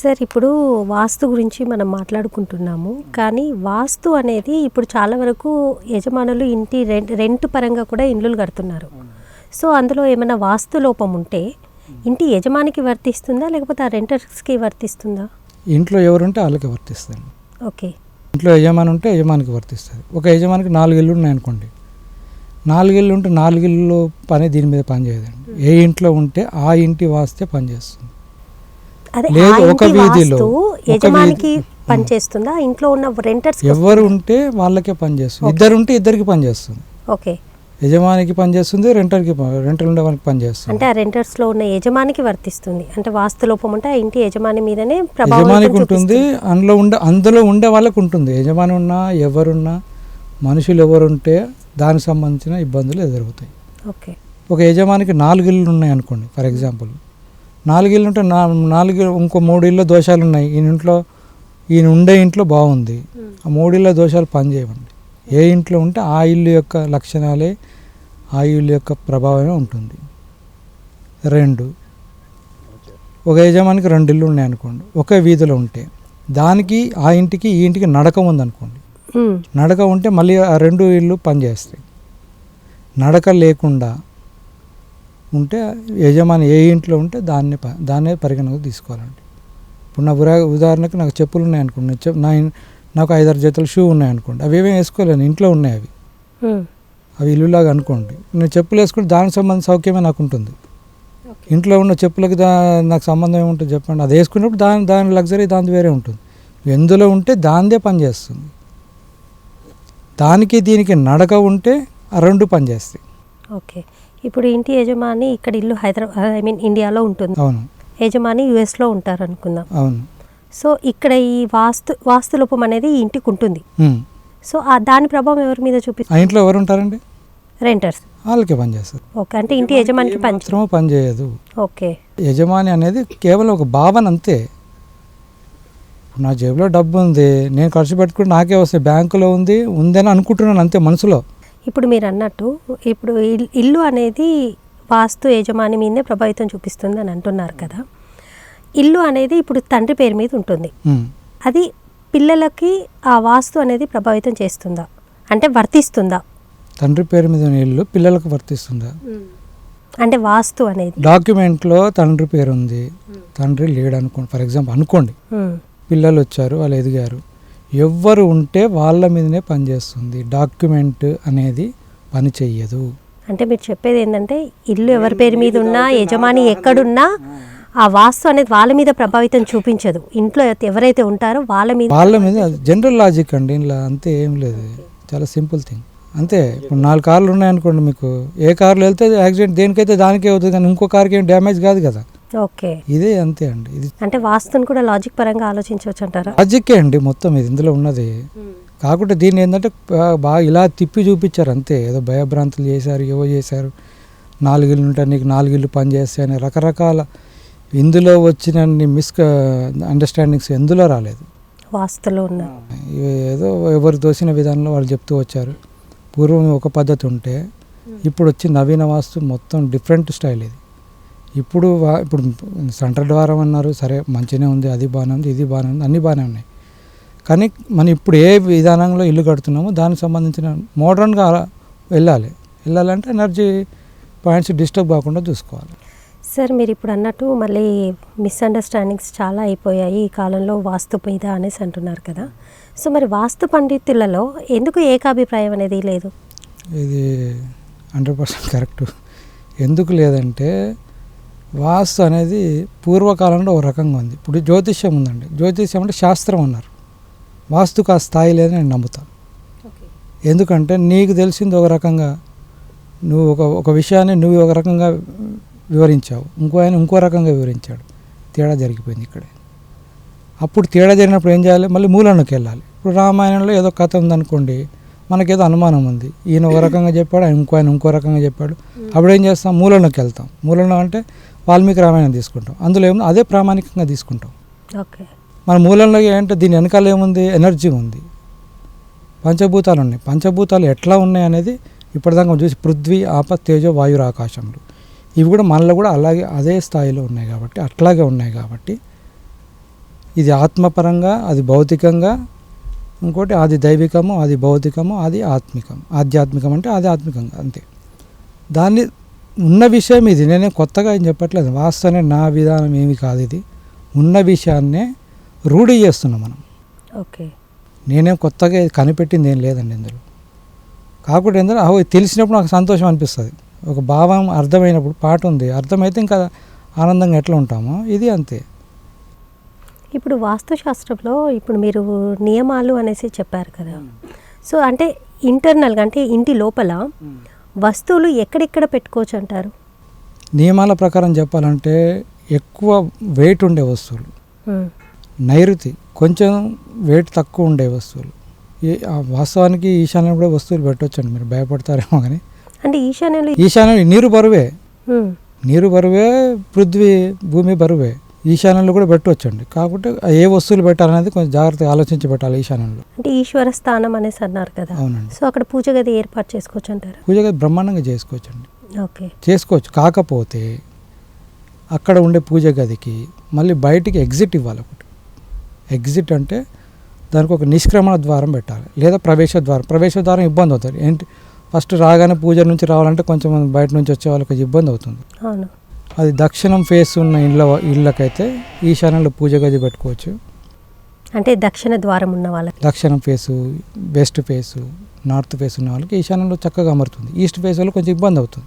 Sir ఇప్పుడు వాస్తు గురించి మనం మాట్లాడుకుంటున్నాము. కానీ వాస్తు అనేది ఇప్పుడు చాలా వరకు యజమానులు ఇంటి రెంట్ పరంగా కూడా ఇండ్లు కడుతున్నారు. సో అందులో ఏమైనా వాస్తు లోపం ఉంటే ఇంటి యజమానికి వర్తిస్తుందా లేకపోతే ఆ రెంటర్స్కి వర్తిస్తుందా? ఇంట్లో ఎవరుంటే వాళ్ళకి వర్తిస్తుంది. ఓకే, ఇంట్లో యజమాని ఉంటే యజమానికి వర్తిస్తుంది. ఒక యజమానికి 4 ఇళ్ళు ఉన్నాయనుకోండి, 4 ఇళ్ళు ఉంటే 4 ఇళ్ళు పని దీని మీద పని చేయదండి. ఏ ఇంట్లో ఉంటే ఆ ఇంటి వాస్తే పనిచేస్తుంది. లేదు ఒక వీధిలో యజమానికి పనిచేస్తుందా, ఇంట్లో ఉన్న రెంటర్స్ ఎవరు ఉంటే వాళ్ళకే పనిచేస్తుంది. ఇద్దరు ఉంటే ఇద్దరికి పనిచేస్తుంది. ఓకే, యజమానికి పనిచేస్తుంది, రెంటర్ ఉండే వాళ్ళకి పనిచేస్తుంది. అంటే ఆ రెంటర్స్ లో ఉన్న యజమానికి వర్తిస్తుంది. అంటే వాస్తు లోపం ఉంటే ఆ ఇంటి యజమాని మీదనే యజమానికి ఉంటుంది, అందులో ఉండే వాళ్ళకి ఉంటుంది. యజమాని ఉన్నా ఎవరున్నా మనుషులు ఎవరుంటే దానికి సంబంధించిన ఇబ్బందులు ఎదురవుతాయి. ఓకే, ఒక యజమానికి 4 ఇళ్ళు ఉన్నాయి అనుకోండి, ఫర్ ఎగ్జాంపుల్ 4 ఇళ్ళు ఉంటే 4 ఇంకో 3 ఇళ్ళ దోషాలు ఉన్నాయి. ఈయన ఉండే ఇంట్లో బాగుంది, ఆ 3 ఇళ్ళ దోషాలు పనిచేయవండి. ఏ ఇంట్లో ఉంటే ఆ ఇల్లు యొక్క లక్షణాలే ఆ ఇల్లు యొక్క ప్రభావమే ఉంటుంది. 2 ఒక యజమానికి 2 ఇళ్ళు ఉన్నాయి అనుకోండి, ఒకే వీధిలో ఉంటే దానికి ఆ ఇంటికి ఈ ఇంటికి నడక ఉందనుకోండి, నడక ఉంటే మళ్ళీ ఆ 2 ఇళ్ళు పనిచేస్తాయి. నడక లేకుండా ఉంటే యజమాని ఏ ఇంట్లో ఉంటే దాన్నే పరిగణలోకి తీసుకోవాలండి. ఇప్పుడు నా ఉదాహరణకు నాకు చెప్పులు ఉన్నాయనుకోండి, నాకు 5-6 జతలు షూ ఉన్నాయనుకోండి, అవి ఏమేమి వేసుకోలేను, ఇంట్లో ఉన్నాయి అవి ఇల్లులాగా అనుకోండి. నేను చెప్పులు వేసుకుంటే దానికి సంబంధించిన సౌఖ్యమే నాకు ఉంటుంది. ఇంట్లో ఉన్న చెప్పులకి నాకు సంబంధం ఏముంటుంది చెప్పండి. అది వేసుకున్నప్పుడు దాని లగ్జరీ దాని వేరే ఉంటుంది. ఎందులో ఉంటే దానిదే పనిచేస్తుంది. దానికి దీనికి నడక ఉంటే ఆ 2 పనిచేస్తాయి. ఓకే, ఇప్పుడు ఇంటి యజమాని ఇక్కడ ఇల్లు ఇండియాలో ఉంటుంది. అవును, యజమాని యుఎస్లో ఉంటారు అనుకుందాం. అవును. సో ఇక్కడ ఈ వాస్తు లోపం అనేది ఈ ఇంటికి ఉంటుంది. సో దాని ప్రభావం ఎవరి మీద చూపిస్తుంది? ఆ ఇంట్లో ఎవరు ఉంటారండి? రెంటర్స్. వాళ్ళకే పనిచేస్తారు. ఓకే, అంటే ఇంటి యజమానికి పని చేయదు. ఓకే, యజమాని అనేది కేవలం ఒక భావన అంతే. నా జేబులో డబ్బు ఉంది, నేను ఖర్చు పెట్టుకుంటే నాకే వస్తాయి, బ్యాంకులో ఉందని అనుకుంటున్నాను అంతే మనసులో. ఇప్పుడు మీరు అన్నట్టు ఇప్పుడు ఇల్లు అనేది వాస్తు యజమాని మీదే ప్రభావితం చూపిస్తుంది అని అంటున్నారు కదా. ఇల్లు అనేది ఇప్పుడు తండ్రి పేరు మీద ఉంటుంది, అది పిల్లలకి ఆ వాస్తు అనేది ప్రభావితం చేస్తుందా, అంటే వర్తిస్తుందా? తండ్రి పేరు మీద ఇల్లు పిల్లలకు వర్తిస్తుందా? అంటే వాస్తు అనేది డాక్యుమెంట్లో తండ్రి పేరు ఉంది, తండ్రి లేడు అనుకోండి, ఫర్ ఎగ్జాంపుల్ అనుకోండి, పిల్లలు వచ్చారు, వాళ్ళు ఎదిగారు, ఎవ్వరు ఉంటే వాళ్ళ మీదనే పనిచేస్తుంది. డాక్యుమెంట్ అనేది పని చెయ్యదు. అంటే మీరు చెప్పేది ఏంటంటే ఇల్లు ఎవరి పేరు మీద ఉన్నా, యజమాని ఎక్కడున్నా ఆ వాస్తు అనేది వాళ్ళ మీద ప్రభావితం చూపించదు. ఇంట్లో ఎవరైతే ఉంటారో వాళ్ళ మీద జనరల్ లాజిక్ అండి, ఇలా అంతే, ఏం లేదు, చాలా సింపుల్ థింగ్ అంతే. ఇప్పుడు 4 కార్లు ఉన్నాయనుకోండి, మీకు ఏ కార్లో వెళ్తే యాక్సిడెంట్ దేనికైతే దానికే అవుతుంది, కానీ ఇంకో కార్కి ఏం డ్యామేజ్ కాదు కదా. ఓకే, ఇదే అంతే అండి. ఇది అంటే వాస్తుని కూడా లాజిక్ పరంగా ఆలోచించవచ్చు అంటారా? లాజిక్కే అండి మొత్తం ఇది ఇందులో ఉన్నది. కాకుంటే దీన్ని ఏంటంటే బాగా ఇలా తిప్పి చూపించారు అంతే. ఏదో భయభ్రాంతులు చేశారు, ఏవో చేశారు, 4 ఇళ్ళు ఉంటాయి నీకు 4 ఇళ్ళు పని చేస్తాయని రకరకాల ఇందులో వచ్చిన అండర్స్టాండింగ్స్ ఎందులో రాలేదు, వాస్తులో ఉన్న ఏదో ఎవరు తోసిన విధానంలో వాళ్ళు చెప్తూ వచ్చారు. పూర్వం ఒక పద్ధతి ఉంటే ఇప్పుడు వచ్చి నవీన వాస్తు మొత్తం డిఫరెంట్ స్టైల్ ఇది. ఇప్పుడు సెంటర్ ద్వారం అన్నారు, సరే మంచిగానే ఉంది, అది బాగానే ఉంది, ఇది బాగానే ఉంది, అన్నీ బాగానే ఉన్నాయి. కానీ మనం ఇప్పుడు ఏ విధానంలో ఇల్లు కడుతున్నామో దానికి సంబంధించిన మోడర్న్గా వెళ్ళాలంటే ఎనర్జీ పాయింట్స్ డిస్టర్బ్ కాకుండా చూసుకోవాలి. సార్ మీరు ఇప్పుడు అన్నట్టు మళ్ళీ మిస్అండర్స్టాండింగ్స్ చాలా అయిపోయాయి ఈ కాలంలో వాస్తు మీద అనేసి అంటున్నారు కదా. సో మరి వాస్తు పండితులలో ఎందుకు ఏకాభిప్రాయం అనేది లేదు? ఇది 100% కరెక్ట్. ఎందుకు లేదంటే వాస్తు అనేది పూర్వకాలంలో ఒక రకంగా ఉంది, ఇప్పుడు జ్యోతిష్యం ఉందండి. జ్యోతిష్యం అంటే శాస్త్రం అన్నారు, వాస్తుకు ఆ స్థాయి లేదని నేను నమ్ముతాను. ఎందుకంటే నీకు తెలిసింది ఒక రకంగా, నువ్వు ఒక విషయాన్ని నువ్వు ఒక రకంగా వివరించావు, ఇంకో రకంగా వివరించాడు, తేడా జరిగిపోయింది ఇక్కడే. అప్పుడు తేడా జరిగినప్పుడు ఏం చేయాలి, మళ్ళీ మూలంలోకి వెళ్ళాలి. ఇప్పుడు రామాయణంలో ఏదో కథ ఉందనుకోండి, మనకేదో అనుమానం ఉంది, ఈయన ఒక రకంగా చెప్పాడు, ఆయన ఇంకో రకంగా చెప్పాడు, అప్పుడు ఏం చేస్తాం, మూలంలోకి వెళ్తాం. మూలంలో అంటే వాల్మీకి రామాయణం తీసుకుంటాం, అందులో ఏముంది అదే ప్రామాణికంగా తీసుకుంటాం. ఓకే, మన మూలంలో ఏంటంటే దీని వెనకాల ఏముంది, ఎనర్జీ ఉంది, పంచభూతాలు ఉన్నాయి. పంచభూతాలు ఎట్లా ఉన్నాయి అనేది ఇప్పటిదాకా చూసి పృథ్వీ, ఆప, తేజో, వాయువు, ఆకాశంలో ఇవి కూడా మనలో కూడా అలాగే అదే స్థాయిలో ఉన్నాయి కాబట్టి, అట్లాగే ఉన్నాయి కాబట్టి ఇది ఆత్మపరంగా, అది భౌతికంగా, ఇంకోటి అది దైవికము, అది భౌతికము, అది ఆత్మికం. ఆధ్యాత్మికం అంటే అది ఆత్మికంగా అంతే. దాన్ని ఉన్న విషయం ఇది. నేనే కొత్తగా ఏం చెప్పట్లేదు. వాస్తవనే నా విధానం ఏమి కాదు. ఇది ఉన్న విషయాన్నే రూఢి చేస్తున్నాం మనం. ఓకే. నేనేం కొత్తగా ఇది కనిపెట్టింది ఏం లేదండి ఇందులో. కాకపోతే ఏంటంటే ఇది తెలిసినప్పుడు నాకు సంతోషం అనిపిస్తుంది. ఒక భావం అర్థమైనప్పుడు, పాట ఉంది అర్థమైతే ఇంకా ఆనందంగా ఎట్లా ఉంటామో ఇది అంతే. ఇప్పుడు వాస్తుశాస్త్రంలో ఇప్పుడు మీరు నియమాలు అనేసి చెప్పారు కదా. సో అంటే ఇంటర్నల్గా అంటే ఇంటి లోపల వస్తువులు ఎక్కడెక్కడ పెట్టుకోవచ్చు అంటారు? నియమాల ప్రకారం చెప్పాలంటే ఎక్కువ వెయిట్ ఉండే వస్తువులు, నైరుతి కొంచెం వెయిట్ తక్కువ ఉండే వస్తువులు, వాస్తవానికి ఈశాన్యం కూడా వస్తువులు పెట్టవచ్చండి. మీరు భయపడతారేమో కానీ అంటే ఈశాన్యంలో నీరు బరువే, నీరు బరువే, పృథ్వీ భూమి బరువే. ఈశాన్యంలో కూడా పెట్టవచ్చండి. కాకపోతే ఏ వస్తువులు పెట్టాలనేది కొంచెం జాగ్రత్తగా ఆలోచించి పెట్టాలి ఈశాన్యంలో. అంటే ఈశ్వర స్థానం అనేసి అన్నారు కదా. అవునండి. సో అక్కడ పూజ గది ఏర్పాటు చేసుకోవచ్చు అంటారు? పూజ గది బ్రహ్మాండంగా చేసుకోవచ్చండి. ఓకే, చేసుకోవచ్చు. కాకపోతే అక్కడ ఉండే పూజ గదికి మళ్ళీ బయటికి ఎగ్జిట్ ఇవ్వాలి. ఒకటి ఎగ్జిట్ అంటే దానికి ఒక నిష్క్రమణ ద్వారం పెట్టాలి, లేదా ప్రవేశ ద్వారం. ప్రవేశ ద్వారం ఇబ్బంది అవుతుంది. ఏంటి, ఫస్ట్ రాగానే పూజ నుంచి రావాలంటే కొంచెం బయట నుంచి వచ్చే వాళ్ళకి ఇబ్బంది అవుతుంది. అవును. అది దక్షిణం ఫేస్ ఉన్న ఇళ్ళకైతే ఈశాన్యంలో పూజ గది పెట్టుకోవచ్చు. అంటే దక్షిణ ద్వారం ఉన్న వాళ్ళకి, దక్షిణం face, west face, north face ఉన్న వాళ్ళకి ఈశాన్యంలో చక్కగా అమరుతుంది. ఈస్ట్ ఫేస్ వాళ్ళకి కొంచెం ఇబ్బంది అవుతుంది.